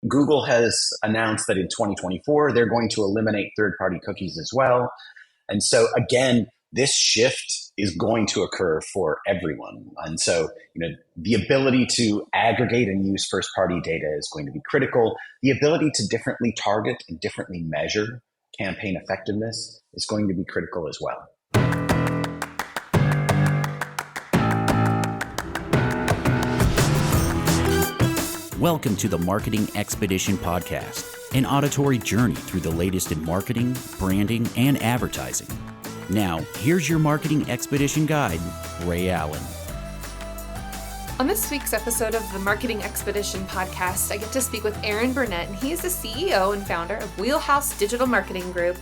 Google has announced that in 2024, they're going to eliminate third-party cookies as well. And so again, this shift is going to occur for everyone. And so, the ability to aggregate and use first-party data is going to be critical. The ability to differently target and differently measure campaign effectiveness is going to be critical as well. Welcome to the Marketing Expedition Podcast, an auditory journey through the latest in marketing, branding, and advertising. Now, here's your Marketing Expedition guide, Ray Allen. On this week's episode of the Marketing Expedition Podcast, I get to speak with Burnett, and he is the CEO and founder of Wheelhouse Digital Marketing Group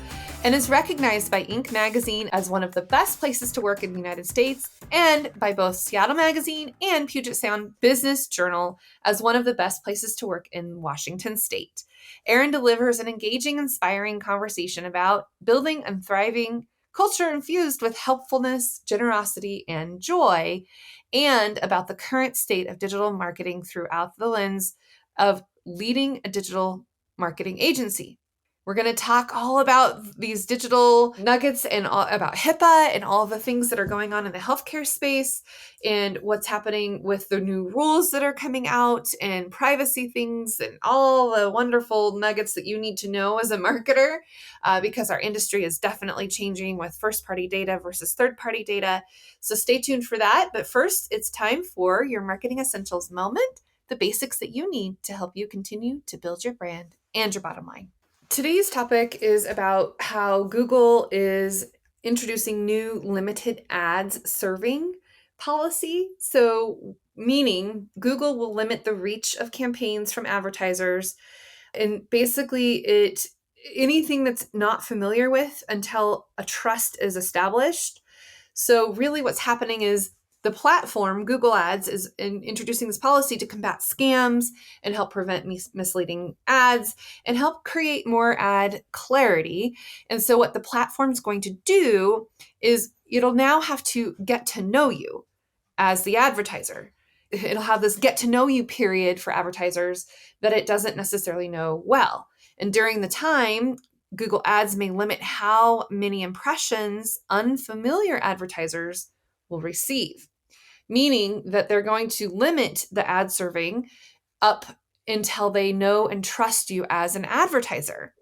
and is recognized by Inc. magazine as one of the best places to work in the United States and by both Seattle Magazine and Puget Sound Business Journal as one of the best places to work in Washington State. Aaron delivers an engaging, inspiring conversation about building and thriving culture infused with helpfulness, generosity, and joy, and about the current state of digital marketing throughout the lens of leading a digital marketing agency. We're going to talk all about these digital nuggets and all about HIPAA and all the things that are going on in the healthcare space and what's happening with the new rules that are coming out and privacy things and all the wonderful nuggets that you need to know as a marketer because our industry is definitely changing with first-party data versus third-party data. So stay tuned for that. But first, it's time for your Marketing Essentials moment, the basics that you need to help you continue to build your brand and your bottom line. Today's topic is about how Google is introducing new limited ads serving policy. So, meaning Google will limit the reach of campaigns from advertisers, and basically anything that's not familiar with until a trust is established. So, really, what's happening is the platform, Google Ads, is introducing this policy to combat scams and help prevent misleading ads and help create more ad clarity. And so what the platform's going to do is it'll now have to get to know you as the advertiser. It'll have this get to know you period for advertisers that it doesn't necessarily know well. And during the time, Google Ads may limit how many impressions unfamiliar advertisers will receive, meaning that they're going to limit the ad serving up until they know and trust you as an advertiser.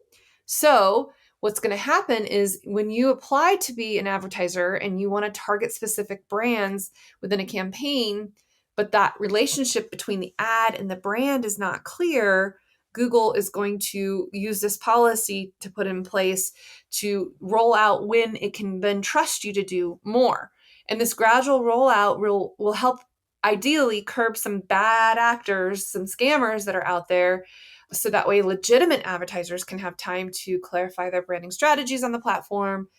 So what's going to happen is when you apply to be an advertiser and you want to target specific brands within a campaign, but that relationship between the ad and the brand is not clear, Google is going to use this policy to put in place to roll out when it can then trust you to do more. And this gradual rollout will help ideally curb some bad actors, some scammers that are out there. So that way legitimate advertisers can have time to clarify their branding strategies on the platform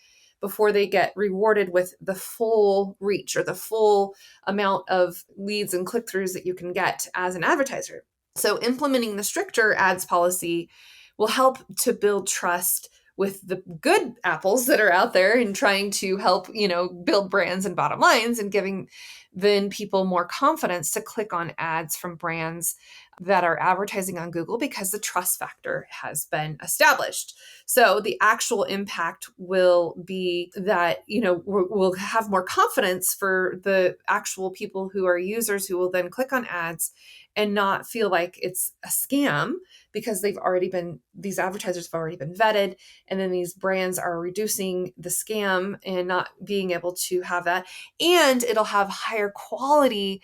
before they get rewarded with the full reach or the full amount of leads and click-throughs that you can get as an advertiser. So implementing the stricter ads policy will help to build trust with the good apples that are out there and trying to help, build brands and bottom lines and giving then people more confidence to click on ads from brands that are advertising on Google because the trust factor has been established. So the actual impact will be that, we'll have more confidence for the actual people who are users who will then click on ads and not feel like it's a scam because these advertisers have already been vetted. And then these brands are reducing the scam and not being able to have that. And it'll have higher quality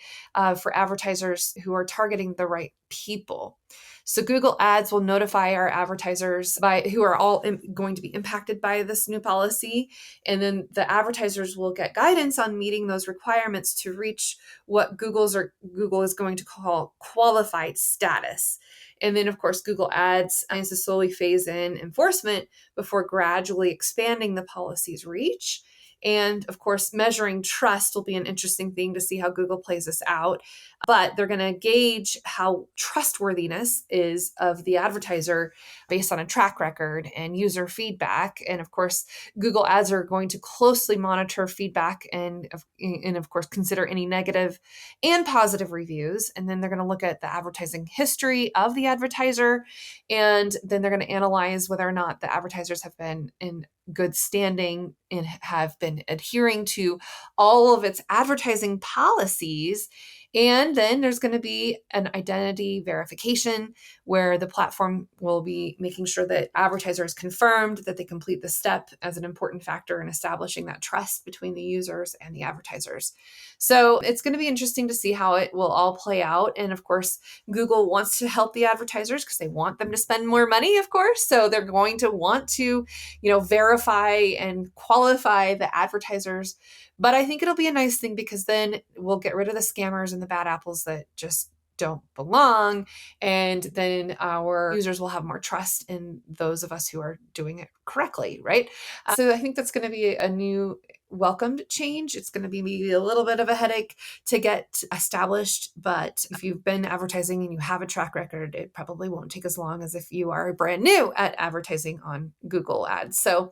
for advertisers who are targeting the right people. So Google Ads will notify our advertisers who are all going to be impacted by this new policy. And then the advertisers will get guidance on meeting those requirements to reach what Google is going to call qualified status. And then, of course, Google Ads needs to slowly phase in enforcement before gradually expanding the policy's reach. And of course, measuring trust will be an interesting thing to see how Google plays this out. But they're going to gauge how trustworthiness is of the advertiser based on a track record and user feedback. And of course, Google Ads are going to closely monitor feedback and of course, consider any negative and positive reviews. And then they're going to look at the advertising history of the advertiser. And then they're going to analyze whether or not the advertisers have been in good standing and have been adhering to all of its advertising policies. And then there's going to be an identity verification where the platform will be making sure that advertisers confirmed that they complete the step as an important factor in establishing that trust between the users and the advertisers. So it's going to be interesting to see how it will all play out. And of course, Google wants to help the advertisers because they want them to spend more money, of course. So they're going to want to, verify and qualify the advertisers. But I think it'll be a nice thing because then we'll get rid of the scammers and the bad apples that just don't belong. And then our users will have more trust in those of us who are doing it correctly, right? So I think that's going to be a new welcomed change. It's going to be maybe a little bit of a headache to get established, but if you've been advertising and you have a track record, it probably won't take as long as if you are brand new at advertising on Google Ads. So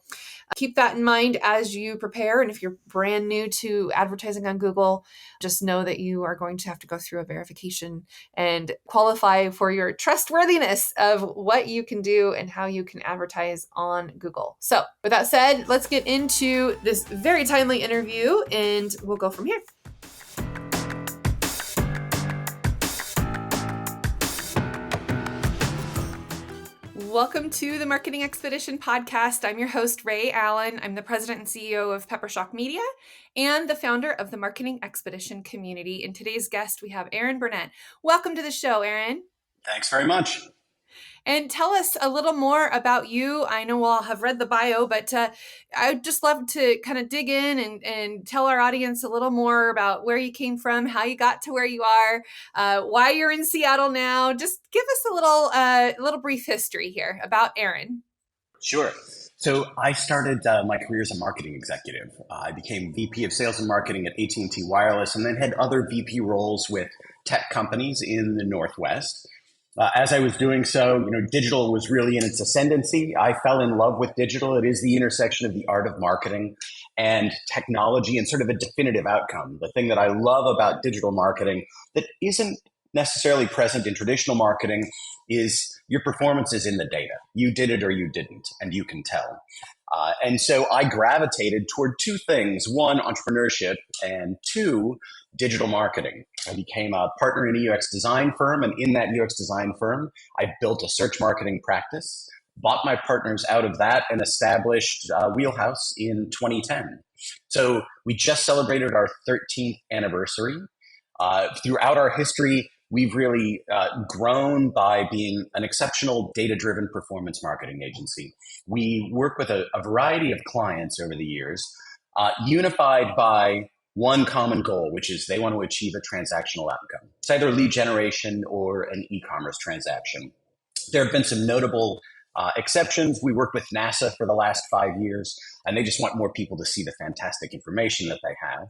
keep that in mind as you prepare. And if you're brand new to advertising on Google, just know that you are going to have to go through a verification and qualify for your trustworthiness of what you can do and how you can advertise on Google. So with that said, let's get into this very timely interview and we'll go from here. Welcome to the Marketing Expedition podcast. I'm your host, Ray Allen. I'm the president and CEO of Peppershock Media and the founder of the Marketing Expedition community. And today's guest, we have Aaron Burnett. Welcome to the show, Aaron. Thanks very much. And tell us a little more about you. I know we'll all have read the bio, but I'd just love to kind of dig in and tell our audience a little more about where you came from, how you got to where you are, why you're in Seattle now. Just give us a little brief history here about Aaron. Sure. So I started my career as a marketing executive. I became VP of Sales and Marketing at AT&T Wireless and then had other VP roles with tech companies in the Northwest. As I was doing so, digital was really in its ascendancy. I fell in love with digital. It is the intersection of the art of marketing and technology and sort of a definitive outcome. The thing that I love about digital marketing that isn't necessarily present in traditional marketing is your performance is in the data. You did it or you didn't, and you can tell. And so I gravitated toward two things. One, entrepreneurship, and two, digital marketing. I became a partner in a UX design firm, and in that UX design firm, I built a search marketing practice, bought my partners out of that, and established Wheelhouse in 2010. So we just celebrated our 13th anniversary. Throughout our history, we've really grown by being an exceptional data-driven performance marketing agency. We work with a variety of clients over the years, unified by one common goal, which is they want to achieve a transactional outcome. It's either lead generation or an e-commerce transaction. There have been some notable exceptions. We worked with NASA for the last 5 years, and they just want more people to see the fantastic information that they have.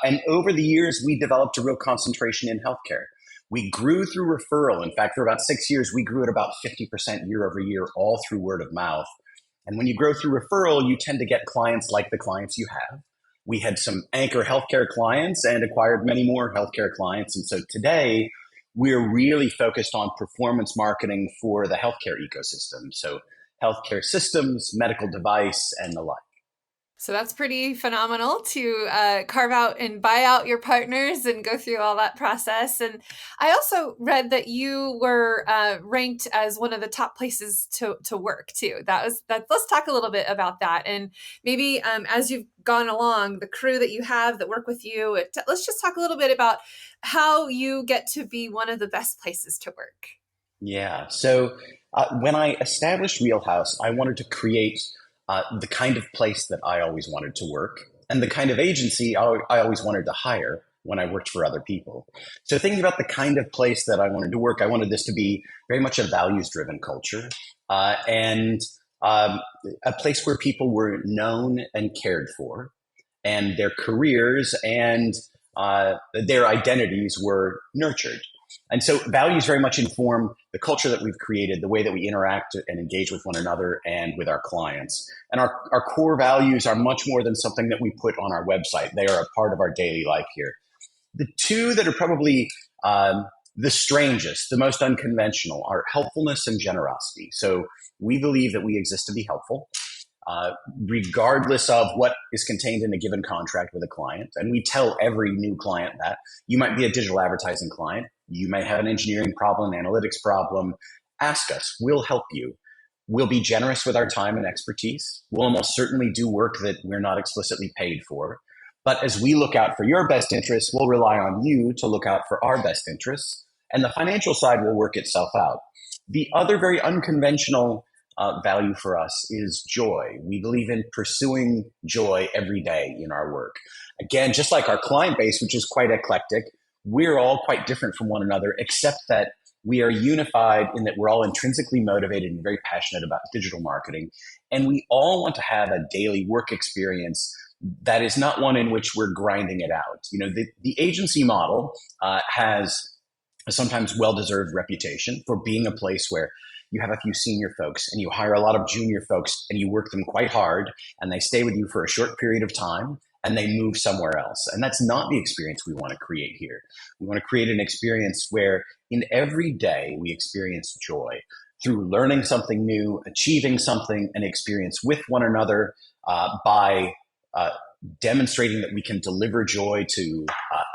And over the years, we developed a real concentration in healthcare. We grew through referral. In fact, for about 6 years, we grew at about 50% year over year, all through word of mouth. And when you grow through referral, you tend to get clients like the clients you have. We had some anchor healthcare clients and acquired many more healthcare clients. And so today, we're really focused on performance marketing for the healthcare ecosystem. So healthcare systems, medical device, and the like. So that's pretty phenomenal to carve out and buy out your partners and go through all that process. And I also read that you were ranked as one of the top places to work too. Let's talk a little bit about that. And maybe as you've gone along, the crew that you have that work with you, let's just talk a little bit about how you get to be one of the best places to work. Yeah. So when I established Wheelhouse, I wanted to create the kind of place that I always wanted to work and the kind of agency I always wanted to hire when I worked for other people. So thinking about the kind of place that I wanted to work, I wanted this to be very much a values-driven culture and a place where people were known and cared for. and their careers and their identities were nurtured. And so values very much inform the culture that we've created, the way that we interact and engage with one another and with our clients. And our core values are much more than something that we put on our website. They are a part of our daily life here. The two that are probably the strangest, the most unconventional, are helpfulness and generosity. So we believe that we exist to be helpful, regardless of what is contained in a given contract with a client. And we tell every new client that. You might be a digital advertising client. You may have an engineering problem, analytics problem. Ask us. We'll help you. We'll be generous with our time and expertise. We'll almost certainly do work that we're not explicitly paid for. But as we look out for your best interests, we'll rely on you to look out for our best interests. And the financial side will work itself out. The other very unconventional value for us is joy. We believe in pursuing joy every day in our work. Again, just like our client base, which is quite eclectic, we're all quite different from one another, except that we are unified in that we're all intrinsically motivated and very passionate about digital marketing. And we all want to have a daily work experience that is not one in which we're grinding it out. You know, the agency model has a sometimes well-deserved reputation for being a place where you have a few senior folks and you hire a lot of junior folks and you work them quite hard and they stay with you for a short period of time and they move somewhere else. And that's not the experience we want to create here. We want to create an experience where in every day we experience joy through learning something new, achieving something, and experience with one another by demonstrating that we can deliver joy to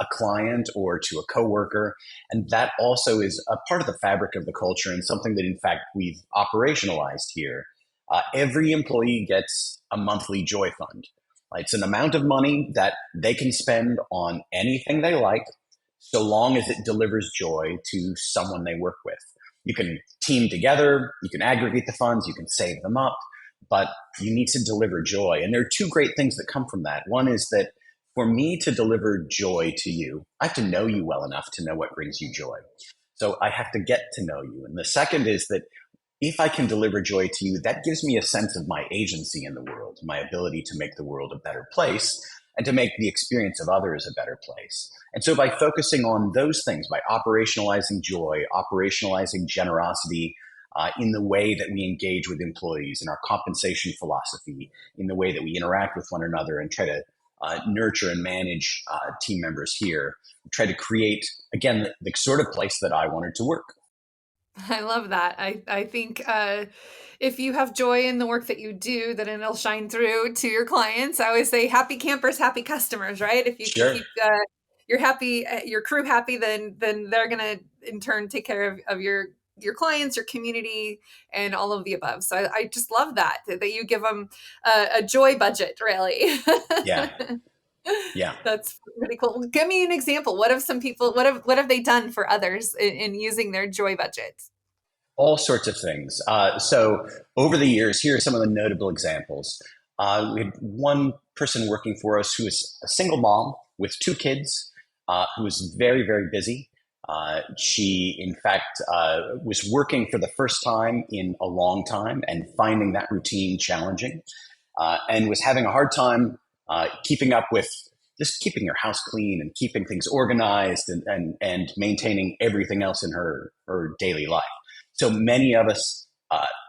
a client or to a coworker. And that also is a part of the fabric of the culture and something that, in fact, we've operationalized here. Every employee gets a monthly joy fund. It's an amount of money that they can spend on anything they like, so long as it delivers joy to someone they work with. You can team together, you can aggregate the funds, you can save them up, but you need to deliver joy. And there are two great things that come from that. One is that for me to deliver joy to you, I have to know you well enough to know what brings you joy. So I have to get to know you. And the second is that if I can deliver joy to you, that gives me a sense of my agency in the world, my ability to make the world a better place and to make the experience of others a better place. And so by focusing on those things, by operationalizing joy, operationalizing generosity, in the way that we engage with employees, in our compensation philosophy, in the way that we interact with one another and try to nurture and manage team members here, try to create, again, the sort of place that I wanted to work. I love that. I think if you have joy in the work that you do, then it'll shine through to your clients. I always say happy campers, happy customers, right? If you can Sure. keep your happy, your crew happy, then they're going to in turn take care of your clients, your community, and all of the above. So I just love that you give them a joy budget, really. Yeah. Yeah. That's pretty cool. Give me an example. What have some people, what have they done for others in using their joy budget? All sorts of things. So over the years, here are some of the notable examples. We had one person working for us who was a single mom with two kids, who was very, very busy. She, in fact, was working for the first time in a long time and finding that routine challenging, and was having a hard time keeping up with just keeping her house clean and keeping things organized and maintaining everything else in her daily life. So many of us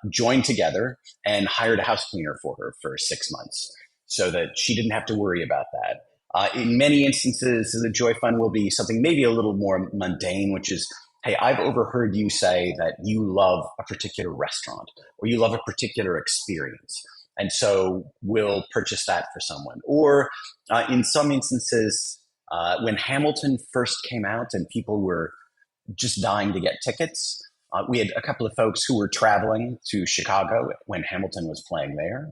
joined together and hired a house cleaner for her for 6 months so that she didn't have to worry about that. In many instances, the Joy Fund will be something maybe a little more mundane, which is, hey, I've overheard you say that you love a particular restaurant or you love a particular experience. And so we'll purchase that for someone. Or in some instances, when Hamilton first came out and people were just dying to get tickets, we had a couple of folks who were traveling to Chicago when Hamilton was playing there,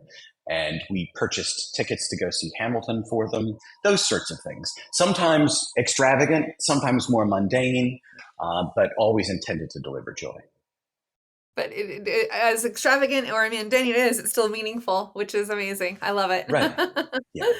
and we purchased tickets to go see Hamilton for them, those sorts of things. Sometimes extravagant, sometimes more mundane, but always intended to deliver joy. But as extravagant or mundane it is, it's still meaningful, which is amazing. I love it. Right. Yeah.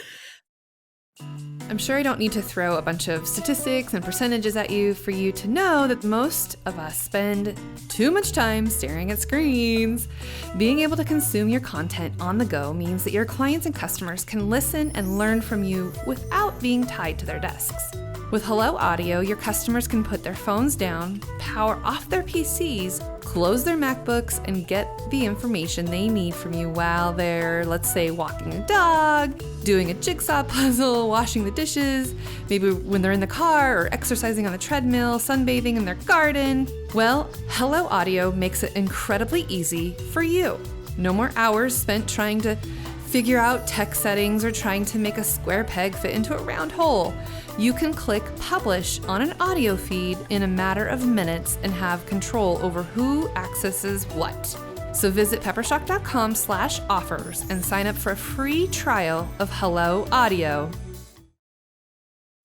I'm sure I don't need to throw a bunch of statistics and percentages at you for you to know that most of us spend too much time staring at screens. Being able to consume your content on the go means that your clients and customers can listen and learn from you without being tied to their desks. With Hello Audio, your customers can put their phones down, power off their PCs, close their MacBooks, and get the information they need from you while they're, let's say, walking a dog, doing a jigsaw puzzle, washing the dishes, maybe when they're in the car or exercising on the treadmill, sunbathing in their garden. Well, Hello Audio makes it incredibly easy for you. No more hours spent trying to figure out tech settings or trying to make a square peg fit into a round hole. You can click publish on an audio feed in a matter of minutes and have control over who accesses what. So visit peppershock.com/offers and sign up for a free trial of Hello Audio.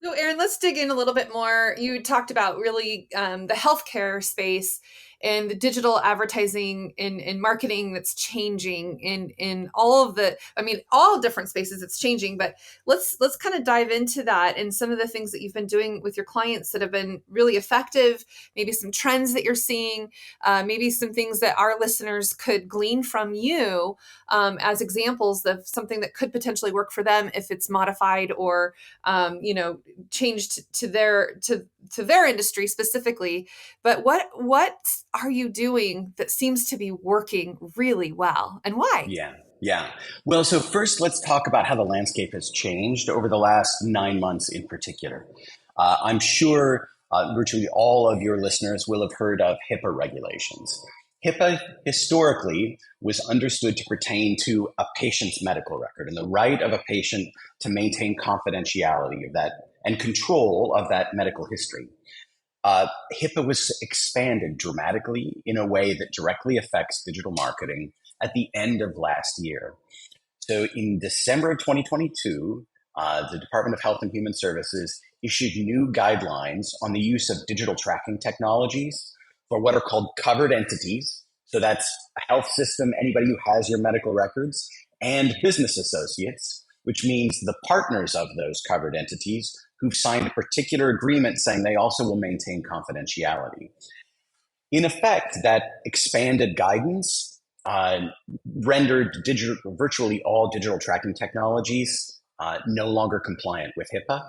So Erin, let's dig in a little bit more. You talked about really the healthcare space and the digital advertising and marketing that's changing in all of the, all different spaces it's changing, but let's kind of dive into that and some of the things that you've been doing with your clients that have been really effective, maybe some trends that you're seeing, maybe some things that our listeners could glean from you as examples of something that could potentially work for them if it's modified or, changed to their industry specifically. But what are you doing that seems to be working really well, and why? Yeah. Well, so first let's talk about how the landscape has changed over the last 9 months in particular. I'm sure virtually all of your listeners will have heard of HIPAA regulations. HIPAA historically was understood to pertain to a patient's medical record and the right of a patient to maintain confidentiality of that and control of that medical history. HIPAA was expanded dramatically in a way that directly affects digital marketing at the end of last year. So in December of 2022, the Department of Health and Human Services issued new guidelines on the use of digital tracking technologies for what are called covered entities. So that's a health system, anybody who has your medical records, and business associates, which means the partners of those covered entities who've signed a particular agreement saying they also will maintain confidentiality. In effect, that expanded guidance rendered virtually all digital tracking technologies no longer compliant with HIPAA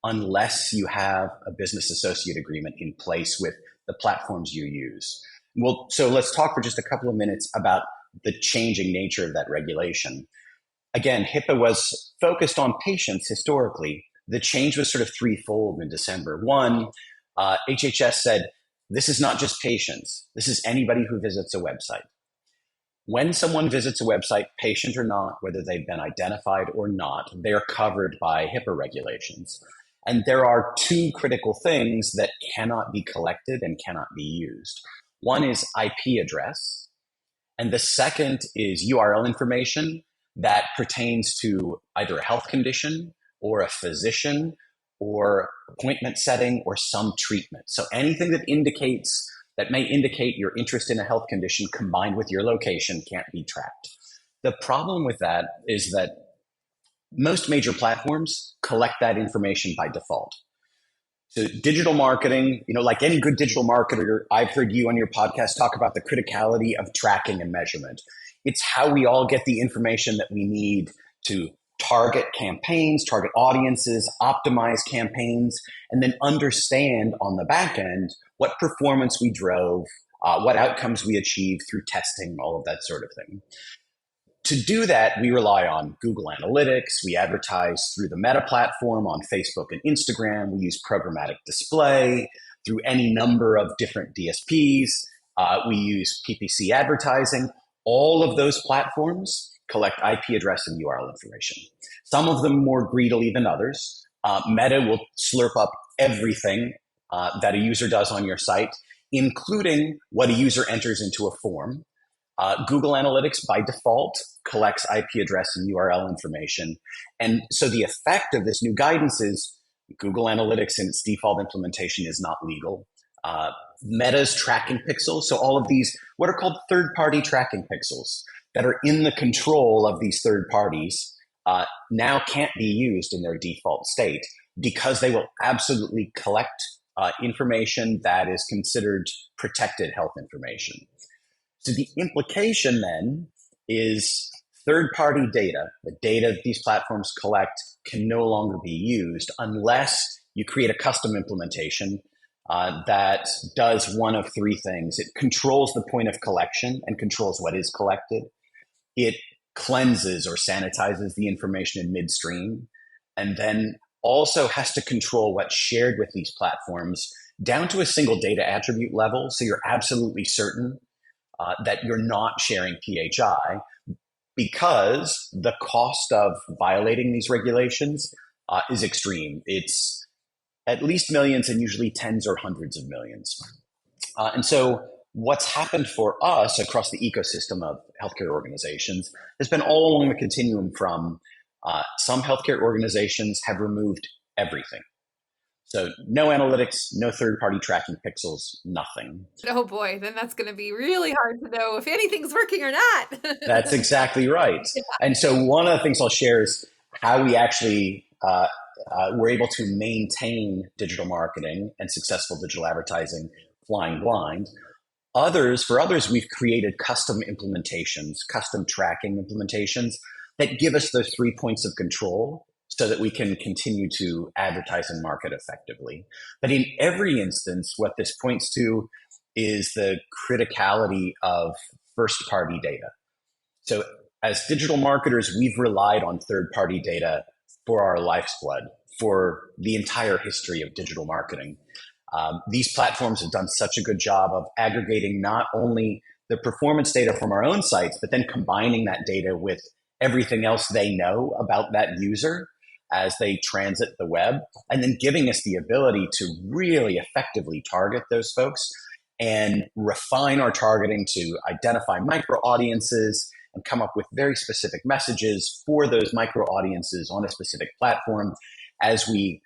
unless you have a business associate agreement in place with the platforms you use. Well, so let's talk for just a couple of minutes about the changing nature of that regulation. Again, HIPAA was focused on patients historically. The change was sort of threefold in December. One, HHS said, this is not just patients. This is anybody who visits a website. When someone visits a website, patient or not, whether they've been identified or not, they're covered by HIPAA regulations. And there are two critical things that cannot be collected and cannot be used. One is IP address, and the second is URL information that pertains to either a health condition or a physician or appointment setting or some treatment. So anything that may indicate your interest in a health condition combined with your location can't be tracked. The problem with that is that most major platforms collect that information by default. So digital marketing, like any good digital marketer, I've heard you on your podcast talk about the criticality of tracking and measurement. It's how we all get the information that we need to target campaigns, target audiences, optimize campaigns, and then understand on the back end what performance we drove, what outcomes we achieved through testing, all of that sort of thing. To do that, we rely on Google Analytics. We advertise through the Meta platform on Facebook and Instagram. We use programmatic display through any number of different DSPs. We use PPC advertising. All of those platforms collect IP address and URL information. Some of them more greedily than others. Meta will slurp up everything that a user does on your site, including what a user enters into a form. Google Analytics by default collects IP address and URL information. And so the effect of this new guidance is Google Analytics in its default implementation is not legal. Meta's tracking pixels, so all of these, what are called third-party tracking pixels that are in the control of these third parties, now can't be used in their default state because they will absolutely collect information that is considered protected health information. So the implication then is third-party data, the data that these platforms collect, can no longer be used unless you create a custom implementation that does one of three things. It controls the point of collection and controls what is collected. It cleanses or sanitizes the information in midstream, and then also has to control what's shared with these platforms down to a single data attribute level. So you're absolutely certain that you're not sharing PHI, because the cost of violating these regulations is extreme. It's at least millions, and usually tens or hundreds of millions. And so what's happened for us across the ecosystem of healthcare organizations has been all along the continuum from some healthcare organizations have removed everything. So no analytics, no third-party tracking pixels, nothing. Oh boy, then that's going to be really hard to know if anything's working or not. That's exactly right. Yeah. And so one of the things I'll share is how we actually were able to maintain digital marketing and successful digital advertising flying blind. For others, we've created custom implementations, custom tracking implementations that give us those 3 points of control so that we can continue to advertise and market effectively. But in every instance, what this points to is the criticality of first-party data. So as digital marketers, we've relied on third-party data for our life's blood, for the entire history of digital marketing. These platforms have done such a good job of aggregating not only the performance data from our own sites, but then combining that data with everything else they know about that user as they transit the web, and then giving us the ability to really effectively target those folks and refine our targeting to identify micro audiences and come up with very specific messages for those micro audiences on a specific platform as we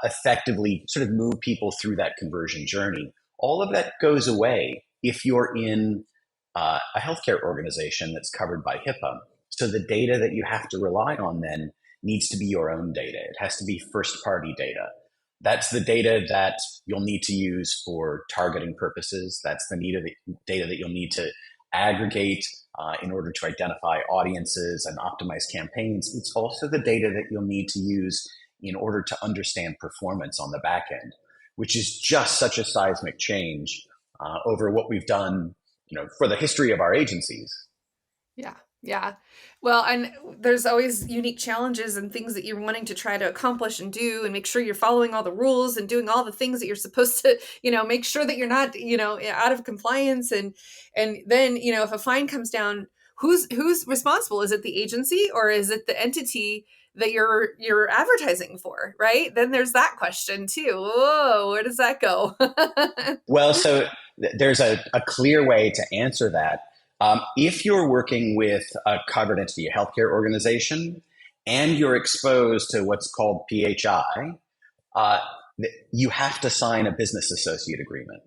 effectively sort of move people through that conversion journey. All of that goes away if you're in a healthcare organization that's covered by HIPAA. So the data that you have to rely on then needs to be your own data. It has to be first-party data. That's the data that you'll need to use for targeting purposes. That's the data that you'll need to aggregate in order to identify audiences and optimize campaigns. It's also the data that you'll need to use in order to understand performance on the back end, which is just such a seismic change over what we've done, for the history of our agencies. Yeah. Yeah. Well, and there's always unique challenges and things that you're wanting to try to accomplish and do and make sure you're following all the rules and doing all the things that you're supposed to, make sure that you're not, out of compliance. And then, if a fine comes down, who's responsible? Is it the agency or is it the entity that you're advertising for? Right. Then there's that question too. Whoa, where does that go? Well, so there's a clear way to answer that. If you're working with a covered entity, a healthcare organization, and you're exposed to what's called PHI, you have to sign a business associate agreement.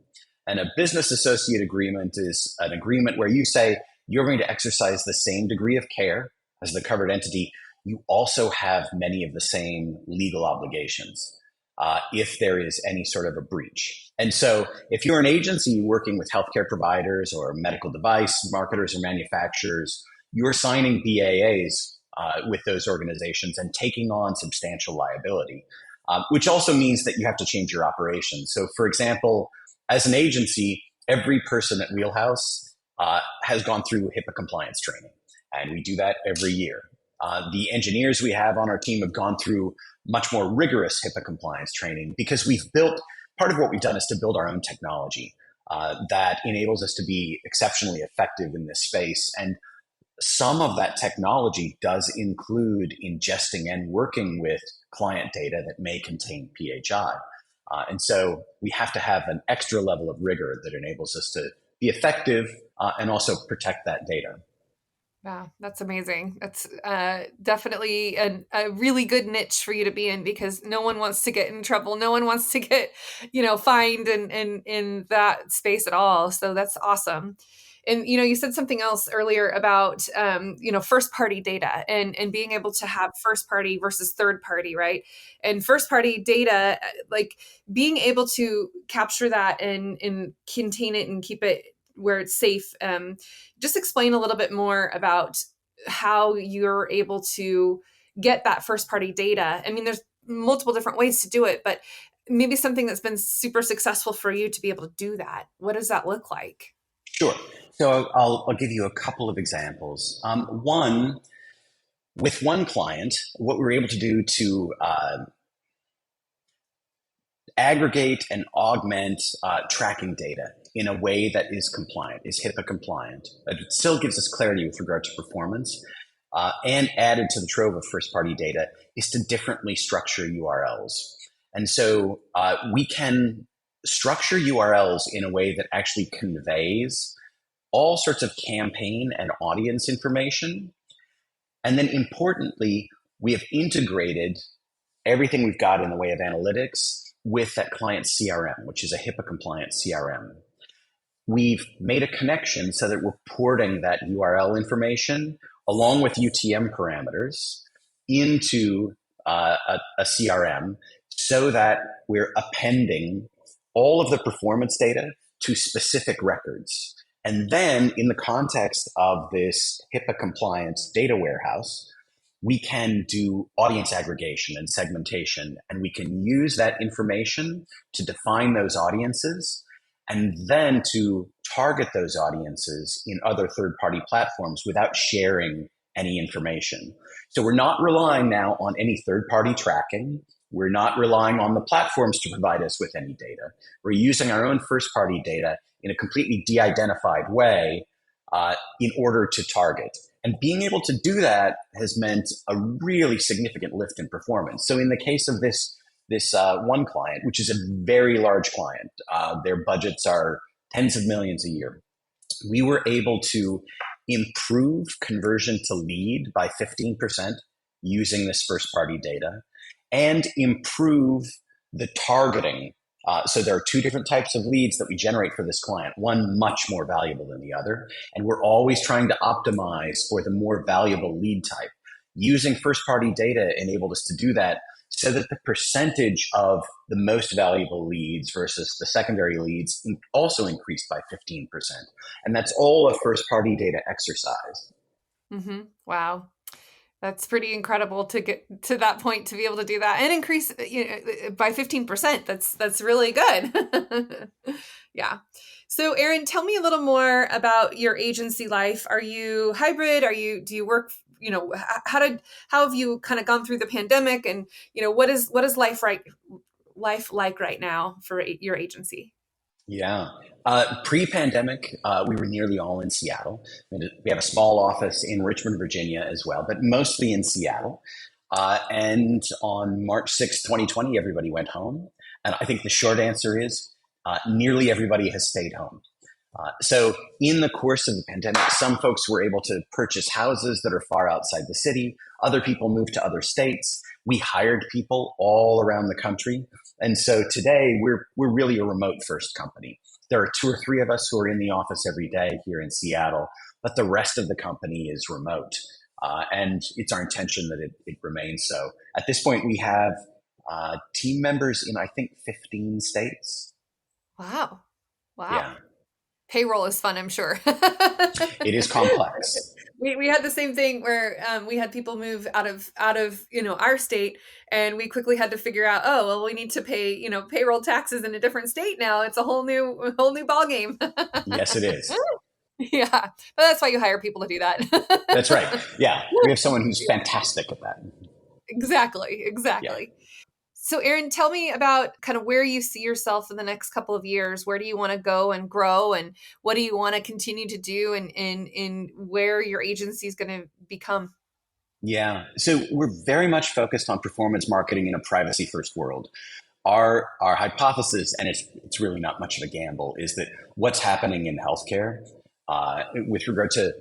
And a business associate agreement is an agreement where you say you're going to exercise the same degree of care as the covered entity. You also have many of the same legal obligations if there is any sort of a breach. And so if you're an agency working with healthcare providers or medical device marketers or manufacturers, you're signing BAAs with those organizations and taking on substantial liability, which also means that you have to change your operations. So for example, as an agency, every person at Wheelhouse has gone through HIPAA compliance training, and we do that every year. The engineers we have on our team have gone through much more rigorous HIPAA compliance training because part of what we've done is to build our own technology that enables us to be exceptionally effective in this space. And some of that technology does include ingesting and working with client data that may contain PHI. And so we have to have an extra level of rigor that enables us to be effective and also protect that data. Wow, that's amazing. That's definitely a really good niche for you to be in because no one wants to get in trouble. No one wants to get, fined in that space at all. So that's awesome. And, you said something else earlier about, first party data and being able to have first party versus third party, right? And first party data, like being able to capture that and contain it and keep it where it's safe. Just explain a little bit more about how you're able to get that first party data. I mean, there's multiple different ways to do it, but maybe something that's been super successful for you to be able to do that. What does that look like? Sure. So I'll give you a couple of examples. One, with one client, what we were able to do to aggregate and augment tracking data in a way that is compliant, is HIPAA compliant, but it still gives us clarity with regard to performance, and added to the trove of first-party data is to differently structure URLs. And so we can structure URLs in a way that actually conveys all sorts of campaign and audience information. And then importantly, we have integrated everything we've got in the way of analytics with that client CRM, which is a HIPAA compliant CRM. We've made a connection so that we're porting that URL information along with UTM parameters into a CRM so that we're appending all of the performance data to specific records. And then in the context of this HIPAA compliance data warehouse, we can do audience aggregation and segmentation, and we can use that information to define those audiences and then to target those audiences in other third-party platforms without sharing any information. So we're not relying now on any third-party tracking. We're not relying on the platforms to provide us with any data. We're using our own first-party data in a completely de-identified way in order to target. And being able to do that has meant a really significant lift in performance. So in the case of this one client, which is a very large client, their budgets are tens of millions a year, we were able to improve conversion to lead by 15% using this first-party data and improve the targeting. So there are two different types of leads that we generate for this client, one much more valuable than the other. And we're always trying to optimize for the more valuable lead type. Using first-party data enabled us to do that so that the percentage of the most valuable leads versus the secondary leads also increased by 15%. And that's all a first-party data exercise. Mm-hmm. Wow. That's pretty incredible to get to that point to be able to do that and increase by 15%. That's really good. Yeah. So Aaron, tell me a little more about your agency life. Are you hybrid? Do you work, how have you kind of gone through the pandemic, and what is life like right now for your agency? Yeah. Pre-pandemic, we were nearly all in Seattle. We have a small office in Richmond, Virginia as well, but mostly in Seattle. And on March 6th, 2020, everybody went home. And I think the short answer is nearly everybody has stayed home. So in the course of the pandemic, some folks were able to purchase houses that are far outside the city. Other people moved to other states. We hired people all around the country. And so today we're really a remote first company. There are 2 or 3 of us who are in the office every day here in Seattle, but the rest of the company is remote. And it's our intention that it remains so. At this point, we have team members in, I think, 15 states. Wow. Yeah. Payroll is fun, I'm sure. It is complex. We had the same thing where we had people move out of our state, and we quickly had to figure out, oh well, we need to pay payroll taxes in a different state now. It's a whole new ball game. Yes, it is. Yeah, but that's why you hire people to do that. That's right. Yeah, we have someone who's fantastic at that. Exactly. Yeah. So Aaron, tell me about kind of where you see yourself in the next couple of years. Where do you want to go and grow, and what do you want to continue to do, and where your agency is going to become? Yeah. So we're very much focused on performance marketing in a privacy first world. Our hypothesis, and it's really not much of a gamble, is that what's happening in healthcare with regard to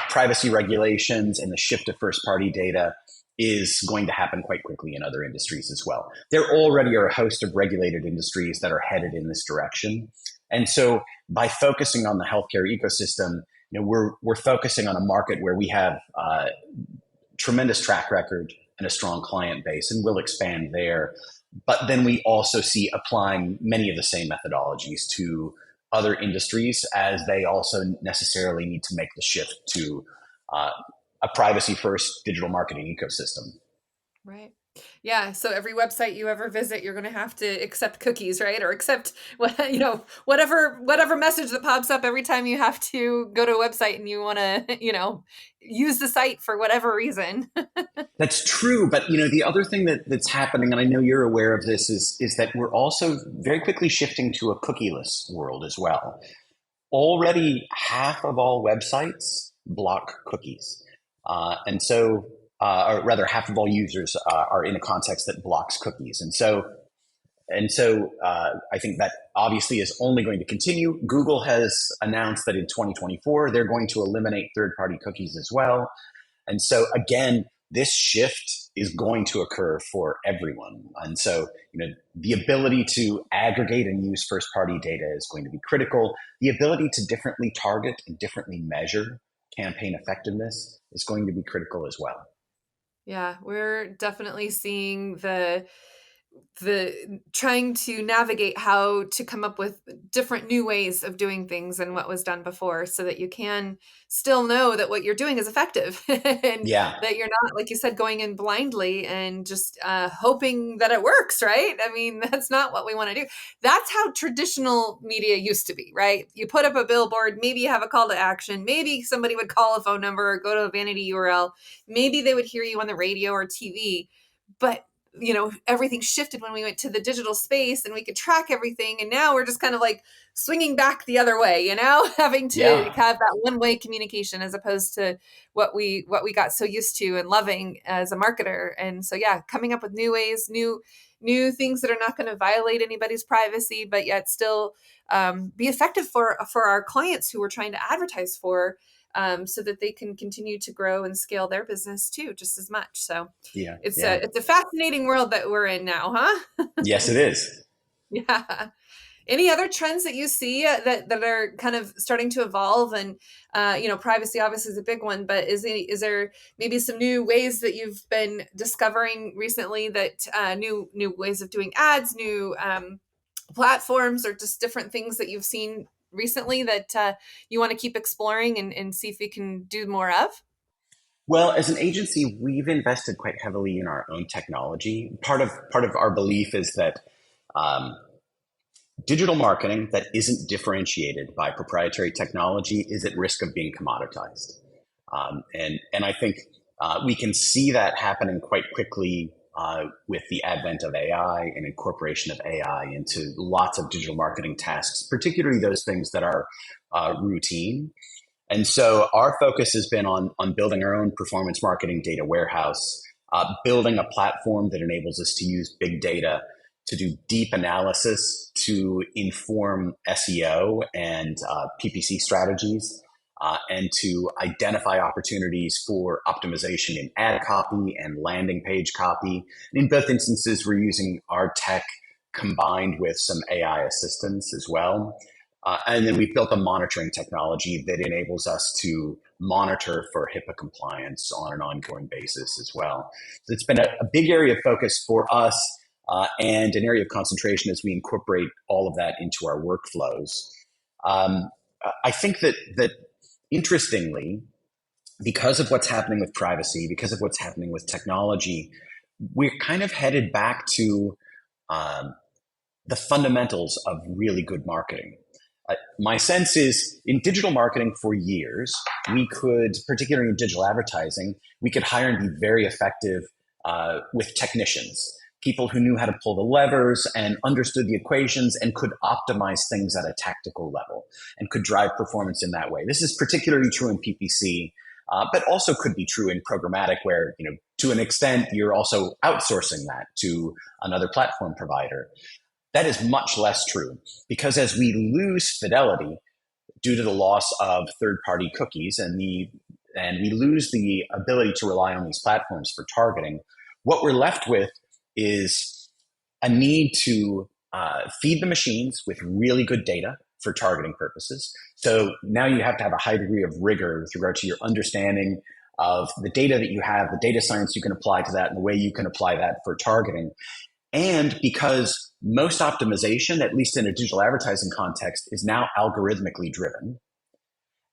privacy regulations and the shift to first party data is going to happen quite quickly in other industries as well. There already are a host of regulated industries that are headed in this direction. And so by focusing on the healthcare ecosystem, we're focusing on a market where we have tremendous track record and a strong client base, and we'll expand there. But then we also see applying many of the same methodologies to other industries, as they also necessarily need to make the shift to a privacy-first digital marketing ecosystem. Right. Yeah. So every website you ever visit, you're going to have to accept cookies, right? Or accept whatever message that pops up every time you have to go to a website and you want to, use the site for whatever reason. That's true, but the other thing that's happening, and I know you're aware of this, is that we're also very quickly shifting to a cookieless world as well. Already, half of all websites block cookies, and so, or rather, half of all users are in a context that blocks cookies, and so I think that obviously is only going to continue. Google has announced that in 2024 they're going to eliminate third-party cookies as well. And so again, this shift is going to occur for everyone. And so, the ability to aggregate and use first-party data is going to be critical. The ability to differently target and differently measure campaign effectiveness is going to be critical as well. Yeah, we're definitely seeing the trying to navigate how to come up with different new ways of doing things than what was done before, so that you can still know that what you're doing is effective and that you're not, like you said, going in blindly and just hoping that it works, right? I mean, that's not what we want to do. That's how traditional media used to be, right? You put up a billboard, maybe you have a call to action, maybe somebody would call a phone number or go to a vanity URL, maybe they would hear you on the radio or TV, but everything shifted when we went to the digital space and we could track everything. And now we're just kind of like swinging back the other way, having to have that one-way communication as opposed to what we got so used to and loving as a marketer. And so, coming up with new ways, new things that are not going to violate anybody's privacy, but yet still be effective for our clients who we're trying to advertise for. So that they can continue to grow and scale their business too, just as much. So it's a fascinating world that we're in now, huh? Yes, it is. Yeah. Any other trends that you see that are kind of starting to evolve? And privacy obviously is a big one, but is there maybe some new ways that you've been discovering recently, that new ways of doing ads, new platforms, or just different things that you've seen recently that you want to keep exploring and see if we can do more of? Well, as an agency, we've invested quite heavily in our own technology. Part of our belief is that digital marketing that isn't differentiated by proprietary technology is at risk of being commoditized. And I think we can see that happening quite quickly with the advent of AI and incorporation of AI into lots of digital marketing tasks, particularly those things that are routine. And so our focus has been on building our own performance marketing data warehouse, building a platform that enables us to use big data to do deep analysis to inform SEO and PPC strategies, and to identify opportunities for optimization in ad copy and landing page copy. And in both instances, we're using our tech combined with some AI assistance as well. And then we've built a monitoring technology that enables us to monitor for HIPAA compliance on an ongoing basis as well. So it's been a big area of focus for us, and an area of concentration as we incorporate all of that into our workflows. I think that interestingly, because of what's happening with privacy, because of what's happening with technology, we're kind of headed back to the fundamentals of really good marketing. My sense is in digital marketing for years, we could, particularly in digital advertising, we could hire and be very effective with technicians, people who knew how to pull the levers and understood the equations and could optimize things at a tactical level and could drive performance in that way. This is particularly true in PPC, but also could be true in programmatic, where, to an extent, you're also outsourcing that to another platform provider. That is much less true, because as we lose fidelity due to the loss of third-party cookies and we lose the ability to rely on these platforms for targeting, what we're left with is a need to feed the machines with really good data for targeting purposes. So now you have to have a high degree of rigor with regard to your understanding of the data that you have, the data science you can apply to that, and the way you can apply that for targeting. And because most optimization, at least in a digital advertising context, is now algorithmically driven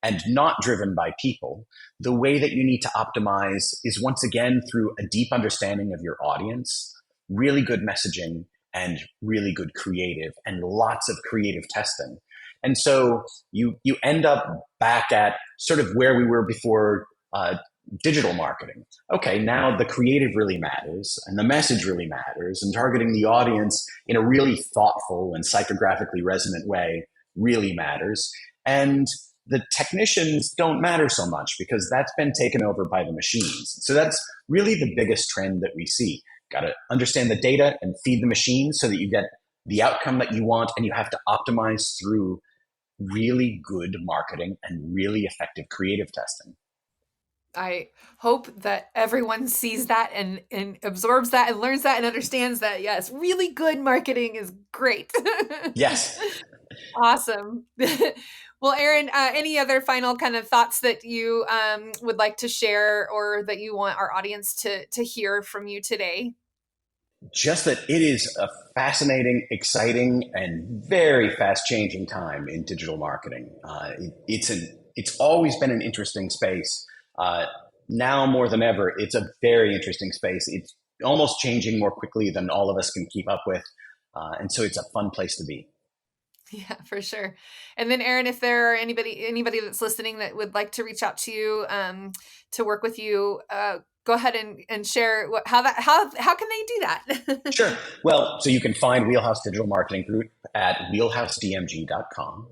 and not driven by people, the way that you need to optimize is once again through a deep understanding of your audience, really good messaging, and really good creative, and lots of creative testing. And so you end up back at sort of where we were before digital marketing. Okay, now the creative really matters, and the message really matters, and targeting the audience in a really thoughtful and psychographically resonant way really matters. And the technicians don't matter so much because that's been taken over by the machines. So that's really the biggest trend that we see. Got to understand the data and feed the machine so that you get the outcome that you want, and you have to optimize through really good marketing and really effective creative testing. I hope that everyone sees that and absorbs that and learns that and understands that, yes, really good marketing is great. Yes. Awesome. Well, Aaron, any other final kind of thoughts that you would like to share or that you want our audience to hear from you today? Just that it is a fascinating, exciting, and very fast-changing time in digital marketing. It's always been an interesting space. Now more than ever, it's a very interesting space. It's almost changing more quickly than all of us can keep up with. And so it's a fun place to be. Yeah, for sure. And then Aaron, if there are anybody that's listening that would like to reach out to you to work with you, go ahead and share how can they do that? Sure. Well, so you can find Wheelhouse Digital Marketing Group at wheelhousedmg.com.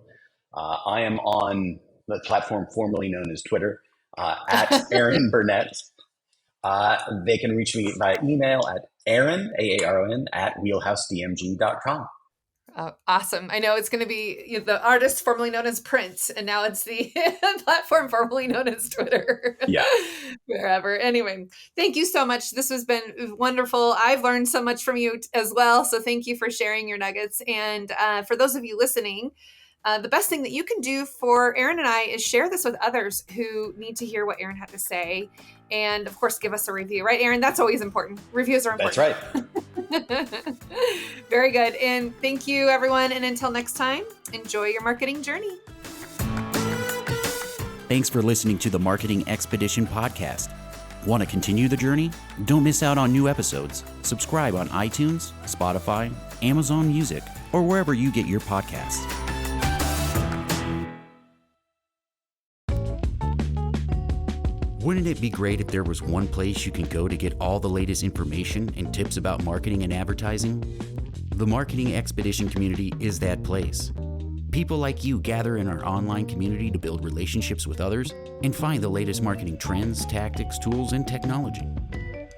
I am on the platform formerly known as Twitter at Aaron Burnett. They can reach me by email at Aaron, AARON, at wheelhousedmg.com. Awesome. I know it's going to be the artist formerly known as Prince, and now it's the platform formerly known as Twitter. Yeah. Wherever. Anyway, thank you so much. This has been wonderful. I've learned so much from you as well. So thank you for sharing your nuggets. And for those of you listening, the best thing that you can do for Aaron and I is share this with others who need to hear what Aaron had to say. And of course, give us a review, right, Aaron? That's always important. Reviews are important. That's right. Very good. And thank you, everyone. And until next time, enjoy your marketing journey. Thanks for listening to the Marketing Expedition podcast. Want to continue the journey? Don't miss out on new episodes. Subscribe on iTunes, Spotify, Amazon Music, or wherever you get your podcasts. Wouldn't it be great if there was one place you can go to get all the latest information and tips about marketing and advertising? The Marketing Expedition community is that place. People like you gather in our online community to build relationships with others and find the latest marketing trends, tactics, tools, and technology.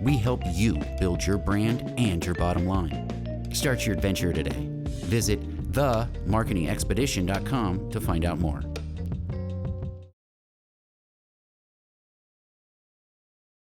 We help you build your brand and your bottom line. Start your adventure today. Visit themarketingexpedition.com to find out more.